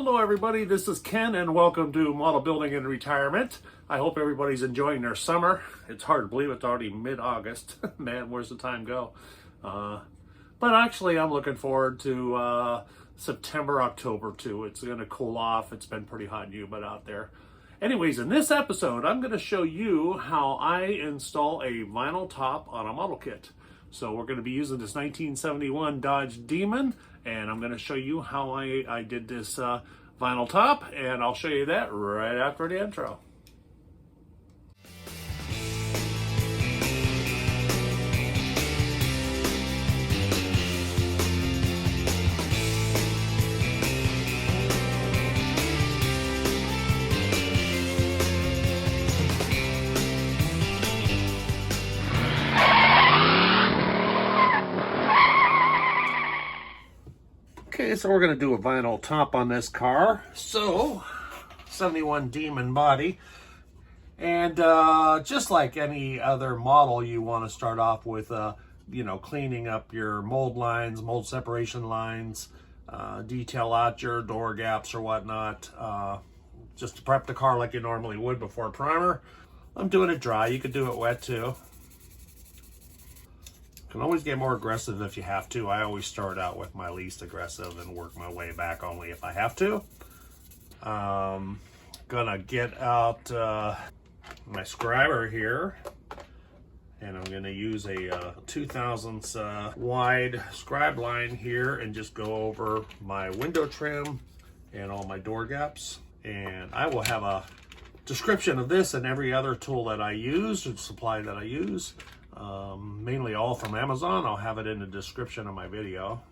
Hello everybody, this is Ken and welcome to Model Building in Retirement. I hope everybody's enjoying their summer. It's hard to believe it's already mid-August. Man, where's the time go? But actually I'm looking forward to September, October too. It's going to cool off. It's been pretty hot and humid out there. Anyways, in this episode, I'm going to show you how I install a vinyl top on a model kit. So we're going to be using this 1971 Dodge Demon, and I'm going to show you how I did this vinyl top, and I'll show you that right after the intro. Okay, so we're going to do a vinyl top on this car. So, 71 Demon body. And just like any other model, you want to start off with, cleaning up your mold lines, mold separation lines, detail out your door gaps or whatnot, just to prep the car like you normally would before primer. I'm doing it dry. You could do it wet too. Can always get more aggressive if you have to. I always start out with my least aggressive and work my way back only if I have to. Gonna get out my scriber here, and I'm gonna use a 2000s wide scribe line here and just go over my window trim and all my door gaps. And I will have a description of this and every other tool that I use or supply that I use. Mainly all from Amazon. I'll have it in the description of my video.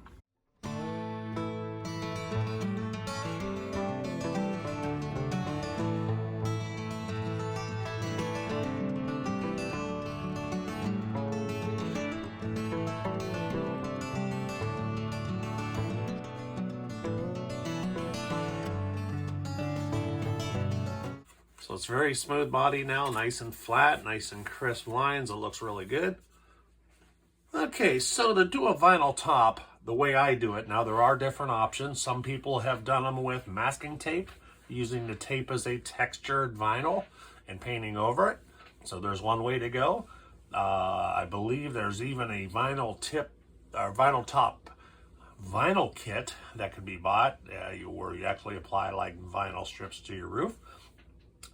So it's very smooth body now, nice and flat, nice and crisp lines. It looks really good. Okay, so to do a vinyl top, the way I do it, now there are different options. Some people have done them with masking tape, using the tape as a textured vinyl and painting over it. So there's one way to go. I believe there's even a vinyl top vinyl kit that can be bought where you actually apply like vinyl strips to your roof.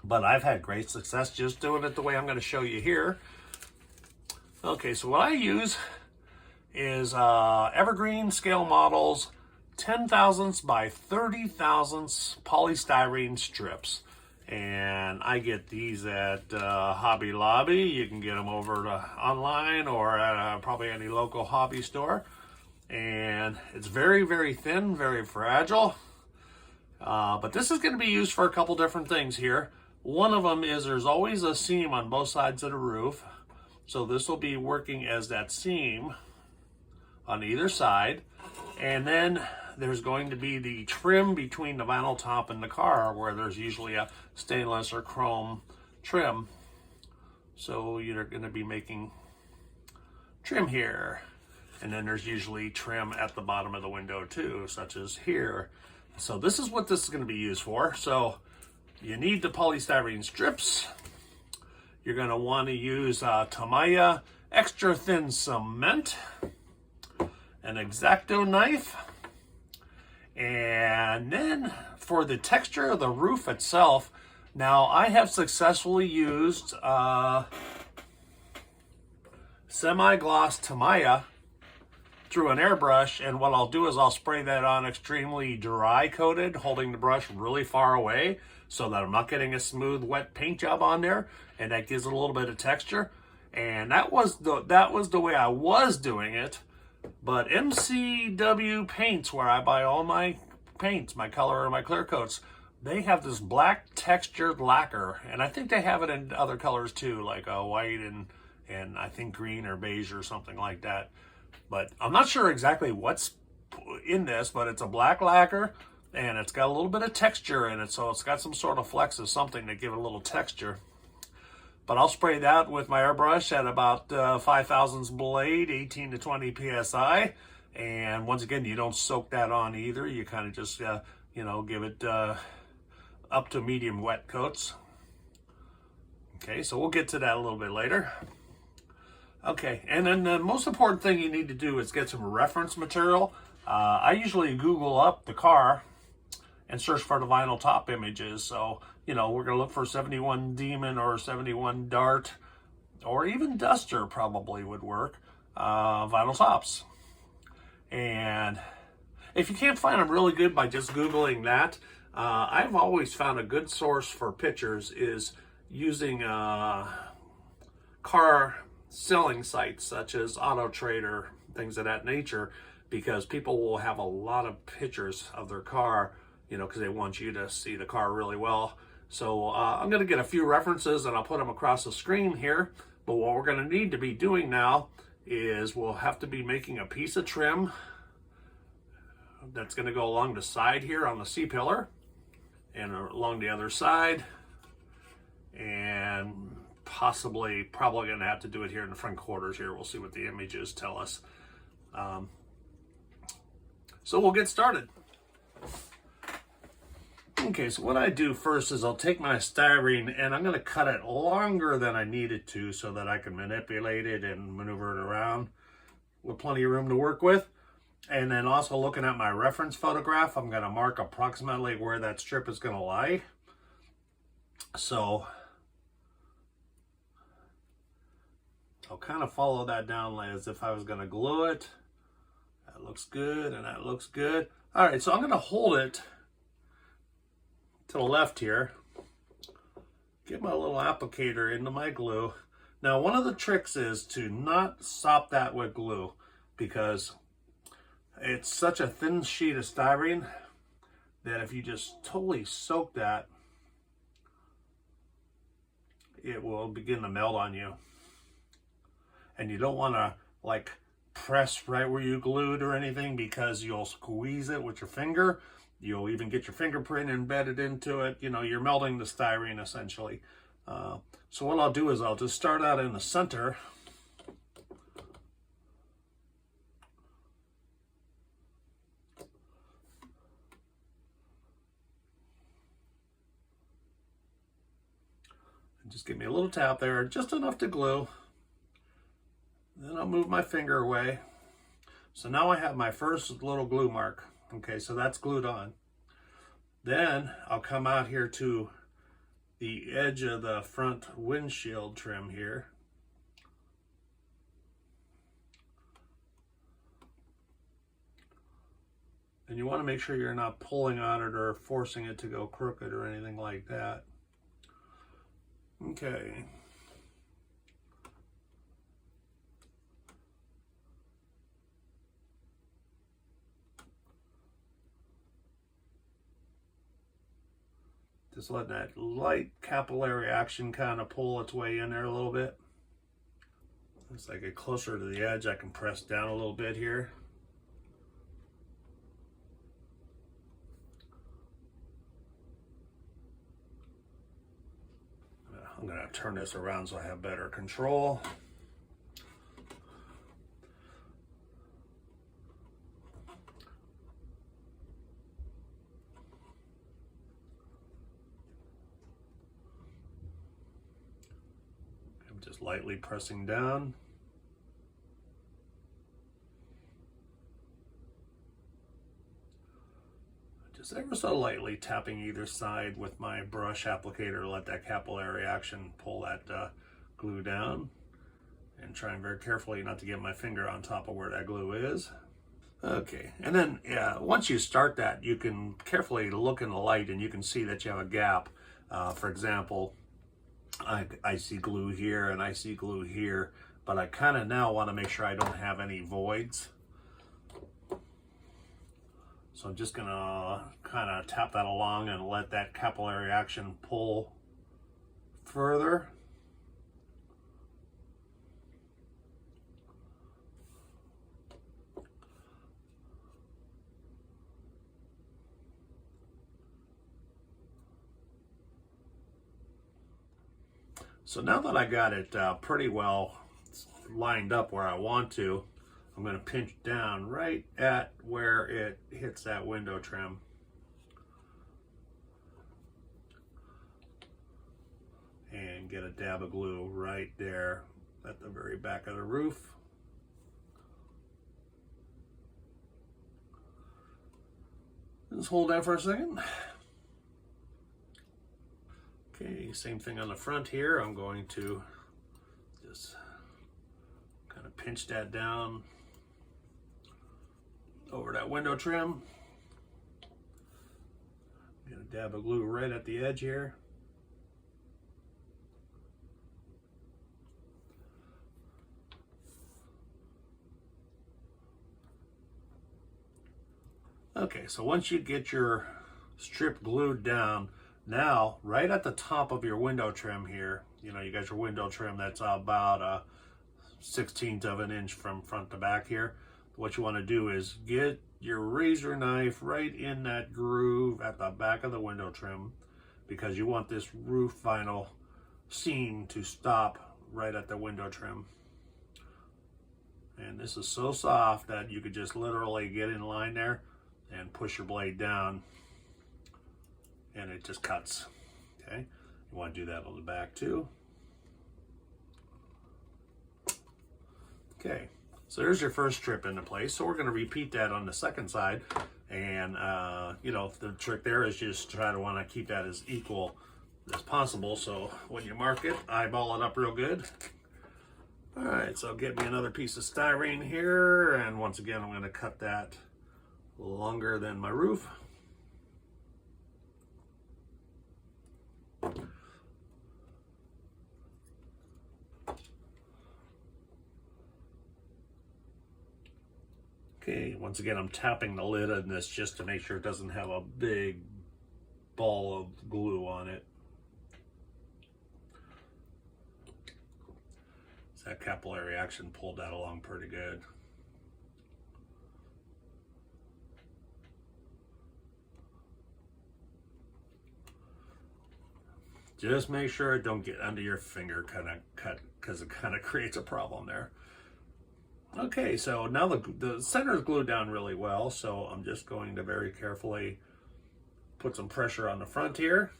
But I've had great success just doing it the way I'm going to show you here. Okay, so what I use is Evergreen Scale Models 10 thousandths by 30 thousandths polystyrene strips. And I get these at Hobby Lobby. You can get them over online or at probably any local hobby store. And it's very, very thin, very fragile. But this is going to be used for a couple different things here. One of them is there's always a seam on both sides of the roof. So this will be working as that seam on either side. And then there's going to be the trim between the vinyl top and the car where there's usually a stainless or chrome trim. So you're going to be making trim here. And then there's usually trim at the bottom of the window too, such as here. So this is what this is going to be used for. So you need the polystyrene strips. You're going to want to use Tamiya extra thin cement, an X-Acto knife, and then for the texture of the roof itself, now I have successfully used semi-gloss Tamiya through an airbrush, and what I'll do is I'll spray that on extremely dry coated, holding the brush really far away so that I'm not getting a smooth wet paint job on there, and that gives it a little bit of texture. And that was the way I was doing it. But MCW Paints, where I buy all my paints, my color and my clear coats, they have this black textured lacquer, and I think they have it in other colors too, like white and I think green or beige or something like that. But I'm not sure exactly what's in this, but it's a black lacquer and it's got a little bit of texture in it, so it's got some sort of flex of something to give it a little texture. But I'll spray that with my airbrush at about 5 thousandths blade, 18 to 20 psi. And once again, you don't soak that on either. You kind of just you know, give it up to medium wet coats. Okay, so we'll get to that a little bit later. Okay, and then the most important thing you need to do is get some reference material. I usually Google up the car and search for the vinyl top images. So, you know, we're going to look for 71 Demon or 71 Dart, or even Duster probably would work, vinyl tops. And if you can't find them really good by just Googling that, I've always found a good source for pictures is using car selling sites such as Auto Trader, things of that nature, because people will have a lot of pictures of their car, you know, because they want you to see the car really well. So I'm going to get a few references and I'll put them across the screen here. But what we're going to need to be doing now is we'll have to be making a piece of trim that's going to go along the side here on the C-pillar and along the other side, and probably going to have to do it here in the front quarters here. We'll see what the images tell us. So we'll get started. Okay, so what I do first is I'll take my styrene and I'm going to cut it longer than I need it to so that I can manipulate it and maneuver it around with plenty of room to work with. And then also looking at my reference photograph, I'm going to mark approximately where that strip is going to lie. So I'll kind of follow that down as if I was going to glue it. That looks good, and that looks good. All right, so I'm going to hold it to the left here. Get my little applicator into my glue. Now, one of the tricks is to not sop that with glue, because it's such a thin sheet of styrene that if you just totally soak that, it will begin to melt on you. And you don't want to like press right where you glued or anything, because you'll squeeze it with your finger. You'll even get your fingerprint embedded into it. You know, you're melting the styrene essentially. So what I'll do is I'll just start out in the center. And just give me a little tap there, just enough to glue. Then I'll move my finger away. So now I have my first little glue mark. Okay, so that's glued on. Then I'll come out here to the edge of the front windshield trim here. And you want to make sure you're not pulling on it or forcing it to go crooked or anything like that. Okay. Just let that light capillary action kind of pull its way in there a little bit. As I get closer to the edge, I can press down a little bit here. I'm going to turn this around so I have better control. I'm just lightly pressing down. Just ever so lightly tapping either side with my brush applicator to let that capillary action pull that glue down, and trying very carefully not to get my finger on top of where that glue is. Okay, and then once you start that, you can carefully look in the light and you can see that you have a gap. For example, I see glue here and I see glue here, but I kind of now want to make sure I don't have any voids. So I'm just going to kind of tap that along and let that capillary action pull further. So now that I got it pretty well lined up where I want to, I'm going to pinch down right at where it hits that window trim. get a dab of glue right there at the very back of the roof. Just hold that for a second. Okay, same thing on the front here. I'm going to just kind of pinch that down over that window trim. Get a dab of glue right at the edge here. Okay, so once you get your strip glued down, now right at the top of your window trim here, you know, you got your window trim that's about a 1/16 of an inch from front to back here. What you want to do is get your razor knife right in that groove at the back of the window trim, because you want this roof vinyl seam to stop right at the window trim. And this is so soft that you could just literally get in line there and push your blade down and it just cuts. Okay, you want to do that on the back too. Okay, so there's your first strip into place. So we're going to repeat that on the second side, and you know, the trick there is just try to want to keep that as equal as possible. So when you mark it, eyeball it up real good. All right, so get me another piece of styrene here, and once again I'm going to cut that longer than my roof. Okay, once again I'm tapping the lid on this just to make sure it doesn't have a big ball of glue on it. So that capillary action pulled that along pretty good. Just make sure it don't get under your finger kind of cut, because it kind of creates a problem there. Okay, so now the center is glued down really well, so I'm just going to very carefully put some pressure on the front here.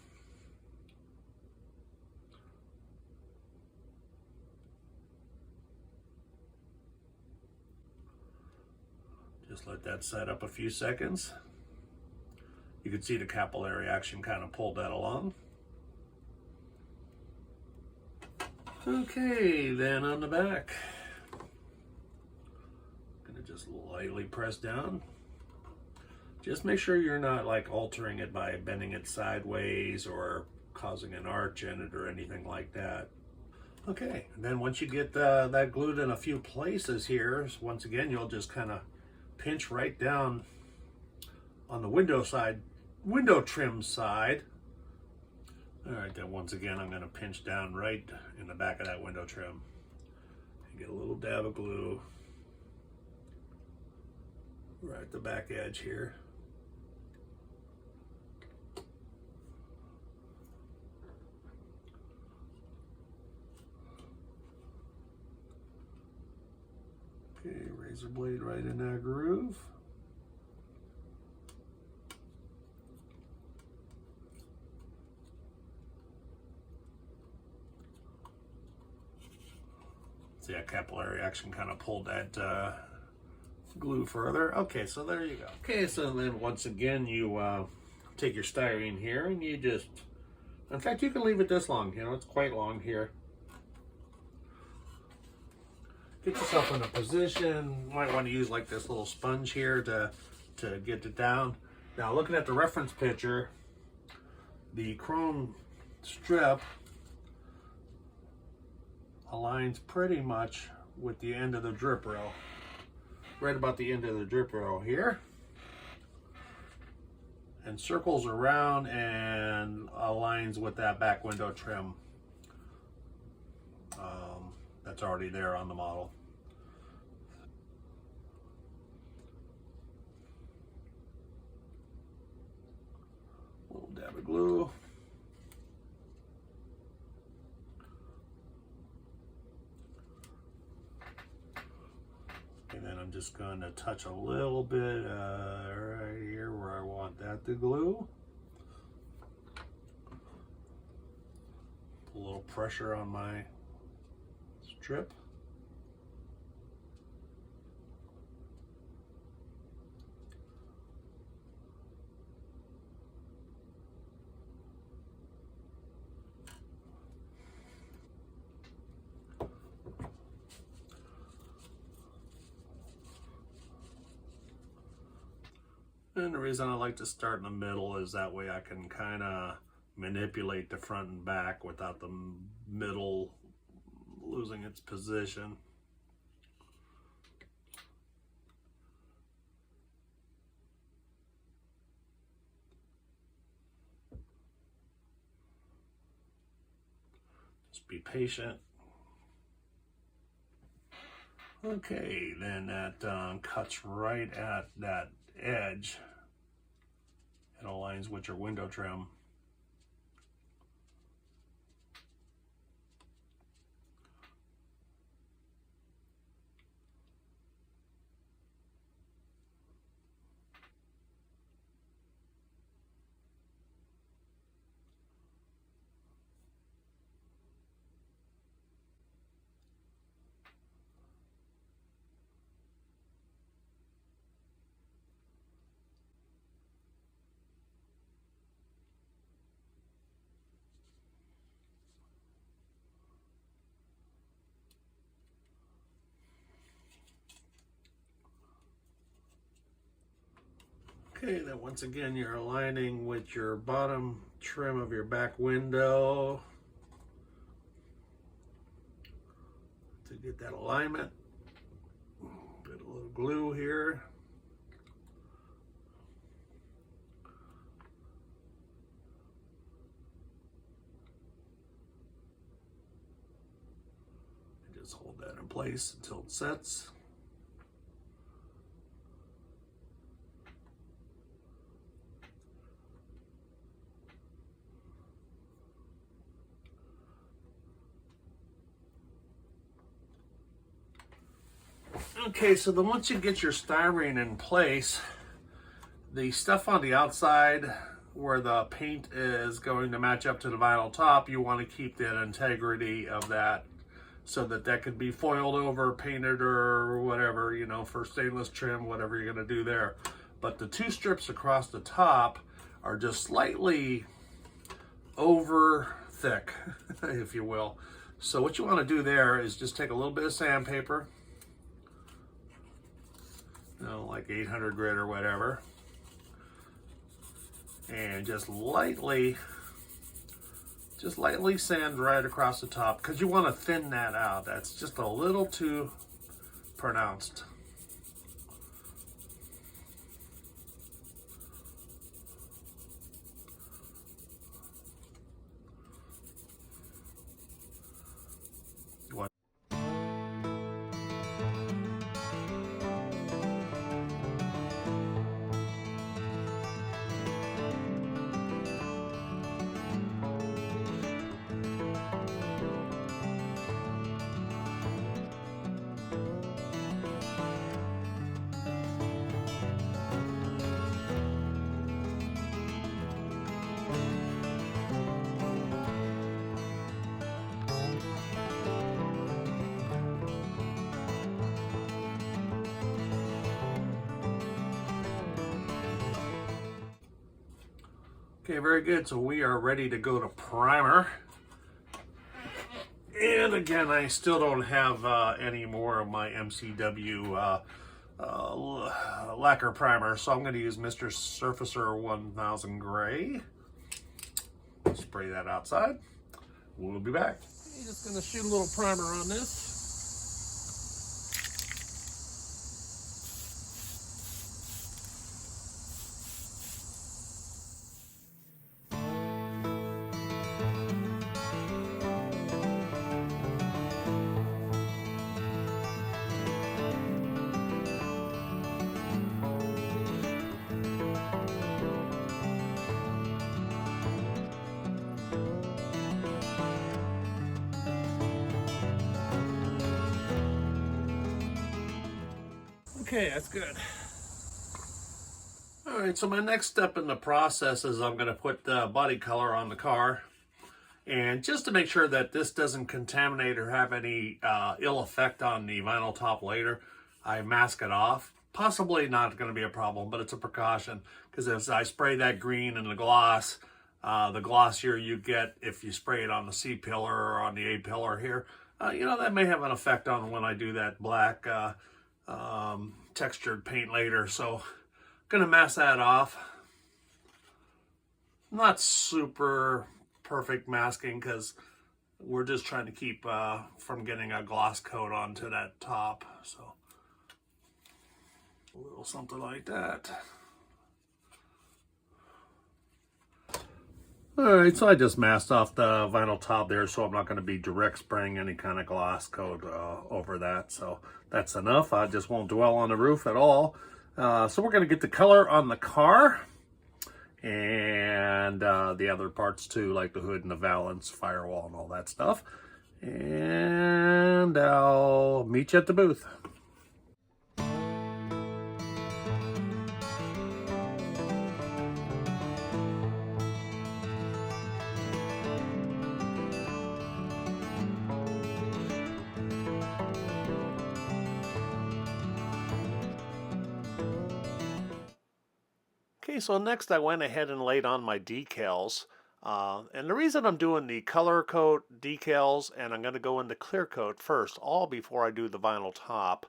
Just let that set up a few seconds. You can see the capillary action kind of pulled that along. Okay, then on the back, gonna just lightly press down. Just make sure you're not like altering it by bending it sideways or causing an arch in it or anything like that. Okay, and then once you get that glued in a few places here, once again, you'll just kind of pinch right down on the window trim side. All right, then once again, I'm gonna pinch down right in the back of that window trim and get a little dab of glue right at the back edge here. Okay, razor blade right in that groove. See, that capillary action kind of pulled that glue further. Okay, so there you go. Okay, so then once again, you take your styrene here and you just, in fact, you can leave it this long, you know, it's quite long here. Get yourself in a position. You might want to use like this little sponge here to get it down. Now, looking at the reference picture, the chrome strip aligns pretty much with the end of the drip rail, right about the end of the drip rail here, and circles around and aligns with that back window trim that's already there on the model. A little dab of glue. And then I'm just going to touch a little bit right here where I want that to glue. A little pressure on my strip. And the reason I like to start in the middle is that way I can kind of manipulate the front and back without the middle losing its position. Just be patient. Okay, then that cuts right at that edge. It aligns with your window trim. Okay, then once again you're aligning with your bottom trim of your back window to get that alignment. Put a little glue here. And just hold that in place until it sets. Okay, so then once you get your styrene in place, the stuff on the outside where the paint is going to match up to the vinyl top, you want to keep the integrity of that so that that could be foiled over, painted, or whatever, you know, for stainless trim, whatever you're going to do there. But the two strips across the top are just slightly over thick, if you will. So what you want to do there is just take a little bit of sandpaper, you know, like 800 grit or whatever, and just lightly sand right across the top, because you want to thin that out. That's just a little too pronounced. Okay, very good. So we are ready to go to primer. And again, I still don't have any more of my MCW lacquer primer, so I'm going to use Mr. Surfacer 1000 Gray. Spray that outside. We'll be back. I'm just going to shoot a little primer on this. Okay, that's good. All right, so my next step in the process is I'm going to put the body color on the car. And just to make sure that this doesn't contaminate or have any ill effect on the vinyl top later, I mask it off. Possibly not going to be a problem, but it's a precaution, because as I spray that green and the glossier you get if you spray it on the C pillar or on the A pillar here, that may have an effect on when I do that black textured paint later. So I'm going to mask that off. Not super perfect masking, because we're just trying to keep from getting a gloss coat onto that top. So a little something like that. Alright, so I just masked off the vinyl top there, so I'm not going to be direct spraying any kind of gloss coat over that. So that's enough. I just won't dwell on the roof at all. So we're going to get the color on the car and the other parts too, like the hood and the valance, firewall, and all that stuff. And I'll meet you at the booth. Okay, so next I went ahead and laid on my decals. And the reason I'm doing the color coat decals and I'm going to go into clear coat first, all before I do the vinyl top,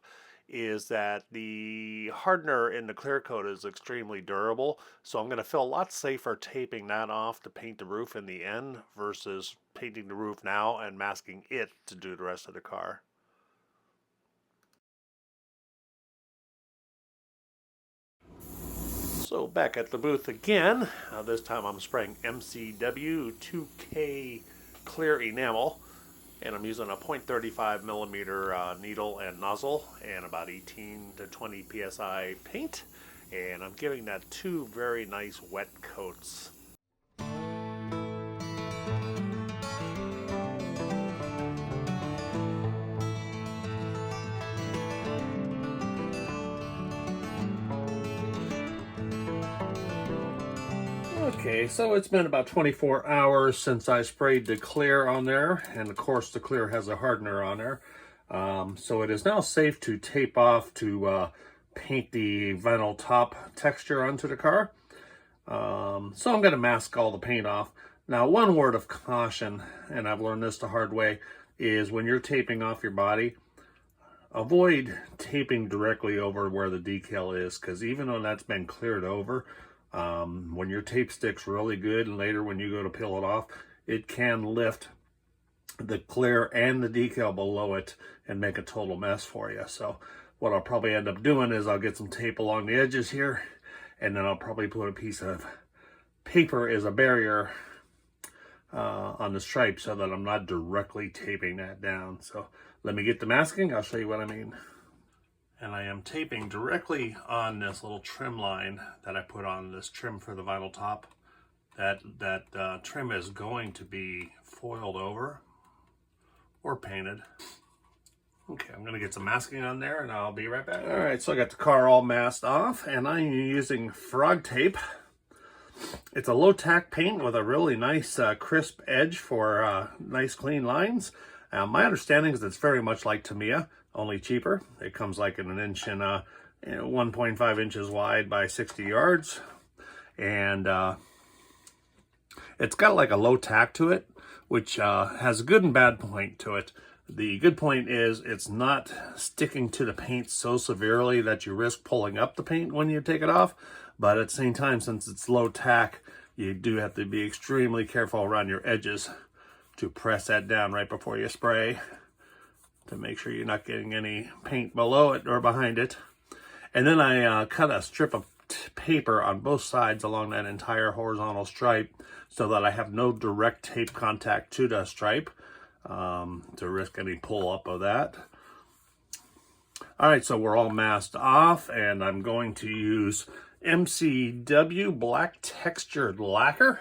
is that the hardener in the clear coat is extremely durable. So I'm going to feel a lot safer taping that off to paint the roof in the end versus painting the roof now and masking it to do the rest of the car. So back at the booth again, this time I'm spraying MCW 2K clear enamel, and I'm using a 0.35 millimeter needle and nozzle and about 18 to 20 psi paint, and I'm giving that 2 very nice wet coats. Okay, so it's been about 24 hours since I sprayed the clear on there, and of course the clear has a hardener on there. So it is now safe to tape off to paint the vinyl top texture onto the car. So I'm going to mask all the paint off. Now, one word of caution, and I've learned this the hard way, is when you're taping off your body, avoid taping directly over where the decal is, because even though that's been cleared over, when your tape sticks really good and later when you go to peel it off, it can lift the clear and the decal below it and make a total mess for you. So what I'll probably end up doing is I'll get some tape along the edges here, and then I'll probably put a piece of paper as a barrier on the stripe so that I'm not directly taping that down. So let me get the masking, I'll show you what I mean. And I am taping directly on this little trim line that I put on this trim for the vinyl top. That trim is going to be foiled over or painted. Okay, I'm gonna get some masking on there and I'll be right back. All right, so I got the car all masked off and I'm using frog tape. It's a low tack paint with a really nice crisp edge for nice clean lines. My understanding is it's very much like Tamiya, only cheaper. It comes like in an inch and 1.5 inches wide by 60 yards. And it's got like a low tack to it, which has a good and bad point to it. The good point is it's not sticking to the paint so severely that you risk pulling up the paint when you take it off. But at the same time, since it's low tack, you do have to be extremely careful around your edges to press that down right before you spray to make sure you're not getting any paint below it or behind it. And then I cut a strip of paper on both sides along that entire horizontal stripe so that I have no direct tape contact to the stripe to risk any pull up of that. All right, so we're all masked off and I'm going to use MCW black textured lacquer.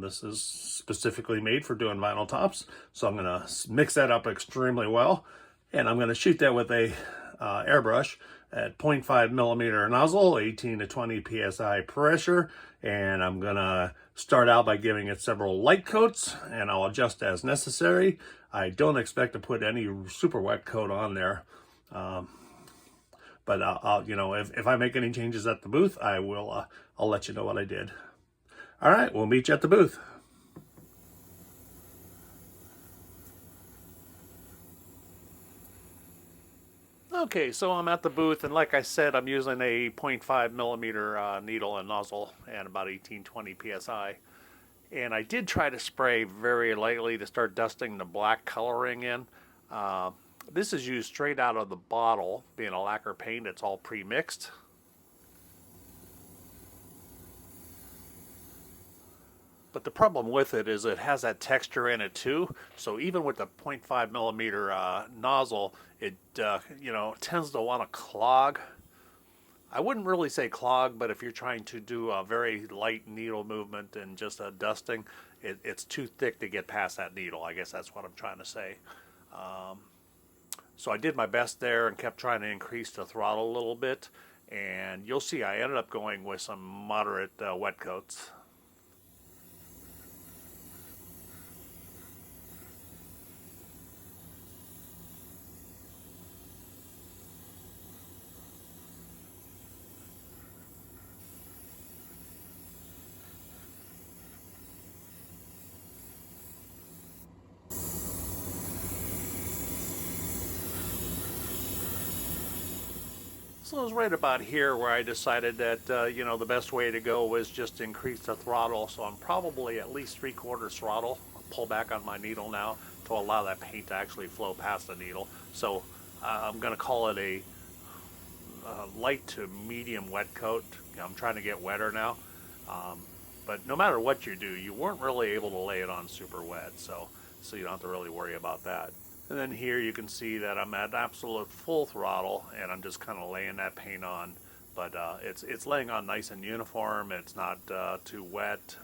This is specifically made for doing vinyl tops, so I'm going to mix that up extremely well, and I'm going to shoot that with a airbrush at 0.5 millimeter nozzle, 18 to 20 psi pressure, and I'm gonna start out by giving it several light coats, and I'll adjust as necessary. I don't expect to put any super wet coat on there, but I'll, you know, if I make any changes at the booth, I will. I'll let you know what I did. All right, we'll meet you at the booth. Okay, so I'm at the booth, and like I said, I'm using a 0.5 millimeter needle and nozzle and about 1820 psi. And I did try to spray very lightly to start dusting the black coloring in. This is used straight out of the bottle, being a lacquer paint. It's all pre-mixed. But the problem with it is it has that texture in it too. So even with the 0.5 millimeter nozzle, it you know, tends to want to clog. I wouldn't really say clog, but if you're trying to do a very light needle movement and just a dusting, it's too thick to get past that needle. I guess that's what I'm trying to say. So I did my best there and kept trying to increase the throttle a little bit. And you'll see I ended up going with some moderate wet coats. So it was right about here where I decided that, you know, the best way to go was just increase the throttle. So I'm probably at least 3/4 throttle. I'll pull back on my needle now to allow that paint to actually flow past the needle. So I'm going to call it a light to medium wet coat. I'm trying to get wetter now. But no matter what you do, you weren't really able to lay it on super wet. So you don't have to really worry about that. And then here you can see that I'm at absolute full throttle, and I'm just kind of laying that paint on. But it's laying on nice and uniform. It's not too wet,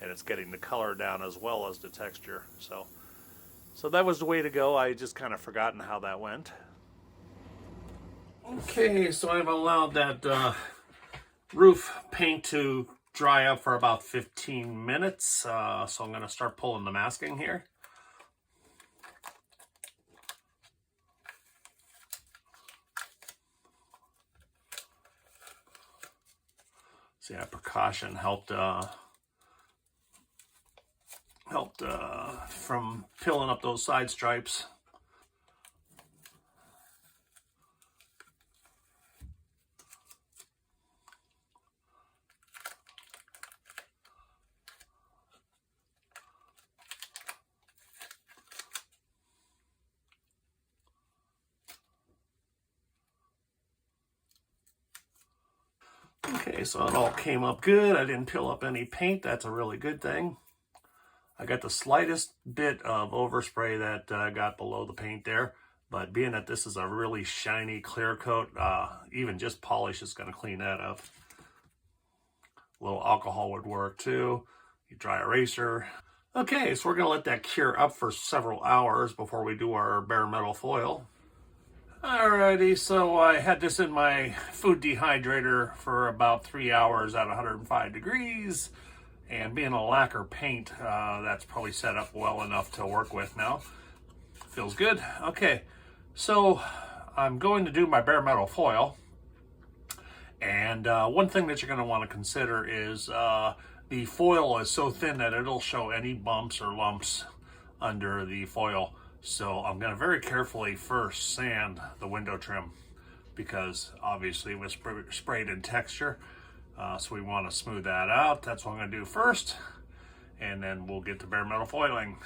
and it's getting the color down as well as the texture. So that was the way to go. I just kind of forgotten how that went. Okay, so I've allowed that roof paint to dry up for about 15 minutes. So I'm going to start pulling the masking here. See, that precaution helped from filling up those side stripes. Okay, so it all came up good. I didn't peel up any paint. That's a really good thing. I got the slightest bit of overspray that got below the paint there, but being that this is a really shiny clear coat, even just polish is going to clean that up. A little alcohol would work too. You dry eraser. Okay, so we're going to let that cure up for several hours before we do our bare metal foil. Alrighty, so I had this in my food dehydrator for about 3 hours at 105 degrees. And being a lacquer paint, that's probably set up well enough to work with now. Feels good. Okay, so I'm going to do my bare metal foil. And one thing that you're going to want to consider is the foil is so thin that it'll show any bumps or lumps under the foil. So I'm going to very carefully first sand the window trim because obviously it was sprayed in texture. So we want to smooth that out. That's what I'm going to do first. And then we'll get to bare metal foiling.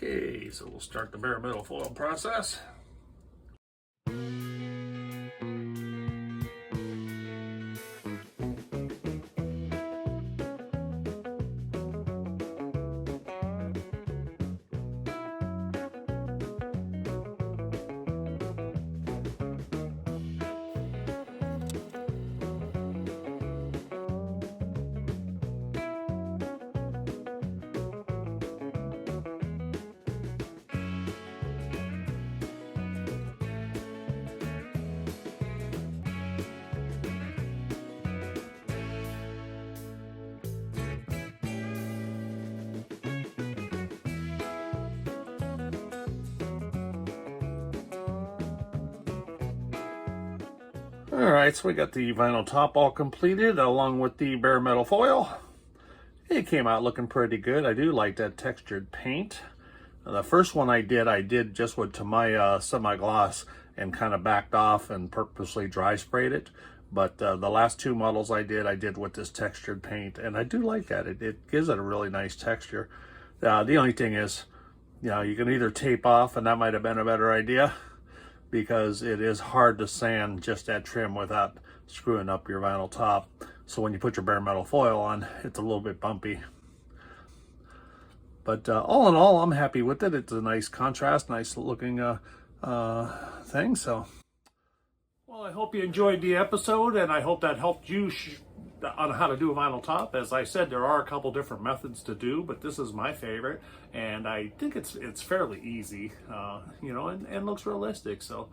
Okay, so we'll start the bare metal foil process. Alright, so we got the vinyl top all completed along with the bare metal foil. It came out looking pretty good. I do like that textured paint. The first one I did just with Tamiya semi-gloss and kind of backed off and purposely dry sprayed it. But the last two models I did with this textured paint, and I do like that. It gives it a really nice texture. The only thing is, you know, you can either tape off, and that might have been a better idea, because it is hard to sand just that trim without screwing up your vinyl top. So when you put your bare metal foil on, it's a little bit bumpy. But all in all, I'm happy with it. It's a nice contrast, nice looking thing. So, well, I hope you enjoyed the episode, and I hope that helped you on how to do a vinyl top. As I said, there are a couple different methods to do, but this is my favorite, and I think it's fairly easy, you know, and looks realistic. So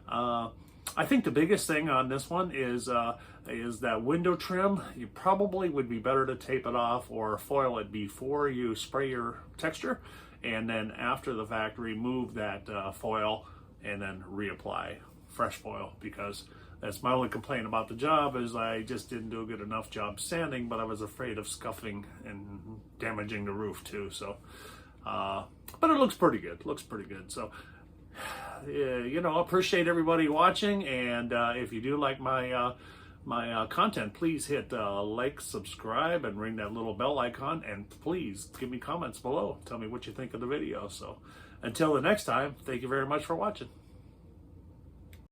I think the biggest thing on this one is that window trim. You probably would be better to tape it off or foil it before you spray your texture, and then after the fact remove that foil and then reapply fresh foil, because that's my only complaint about the job, is I just didn't do a good enough job sanding, but I was afraid of scuffing and damaging the roof too. So, but it looks pretty good. Looks pretty good. So, you know, appreciate everybody watching, and if you do like my content, please hit like, subscribe, and ring that little bell icon, and please give me comments below. Tell me what you think of the video. So, until the next time, thank you very much for watching.